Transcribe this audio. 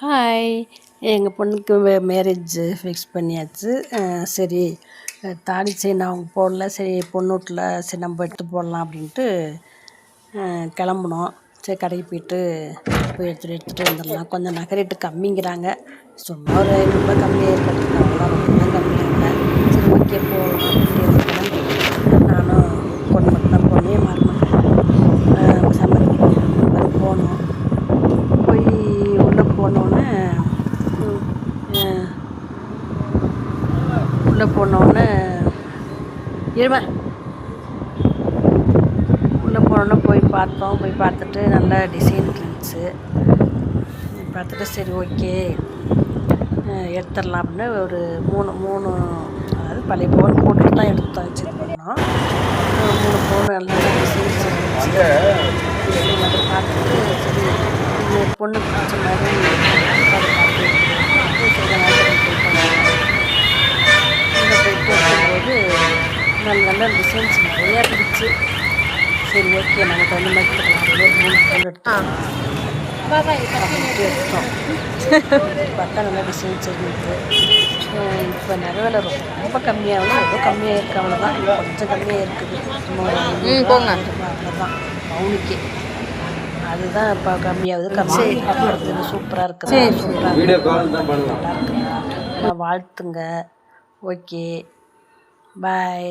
Hi. எங்கள் பொண்ணுக்கு marriage fix பண்ணியாச்சு. சரி, தாலி செயின் அவங்க போடல. சரி, பொண்ணு வீட்ல சரி நம்ம எடுத்து போடலாம் அப்படின்ட்டு கிளம்புனோம். சரி, கடைக்கு போய் எடுத்துகிட்டு வந்துடலாம். கொஞ்சம் நகை ரேட்டு கம்மிங்கிறாங்க. சும்மா ஒரு ரூபாய் கம்மியாக இருக்கிறதுக்கு அவ்வளோதான், ரொம்ப கம்மியாக இல்லை. சரி, ஓகே போகலாம் அப்படின்ட்டு கிளம்பி நானும் பொண்ணு மட்டும் பொண்ணையும் மருமகன் சம்மந்தி போனோம். போய் உள்ளே போனோடனே போய் பார்த்தோம். போய் பார்த்துட்டு நல்லா டிசைன் இருந்துச்சு. பார்த்துட்டு சரி ஓகே எடுத்துடலாம் அப்படின்னு ஒரு மூணு அதாவது பழைய பவுன் போட்டுட்டு தான் எடுத்தோம். வச்சு பண்ணோம். 3 பவுன் நல்லா டிசைன்ஸ் இருந்துச்சு. அதை பார்த்துட்டு சரி பொண்ணு பிடிச்ச மாதிரி போகும்போது நல்ல டிசைன்ஸ் நிறையா இருந்துச்சு. சரி ஓகே நமக்கு வந்து மாதிரி 3 பொண்ணு எடுத்தோம். பார்த்தா நல்லா டிசைன்ஸ் இருந்துச்சு. இப்போ நிறைய ரொம்ப கம்மியாகவும் ரொம்ப கம்மியாக இருக்குது. அவ்வளோதான், கொஞ்சம் கம்மியாக இருக்குது. அவ்வளோதான் பவுனுக்கே. அதுதான் இப்போ கம்மியாகுது. கம்மியாக சூப்பராக இருக்குது. சூப்பராக வாழ்த்துங்க. ஓகே, பாய்.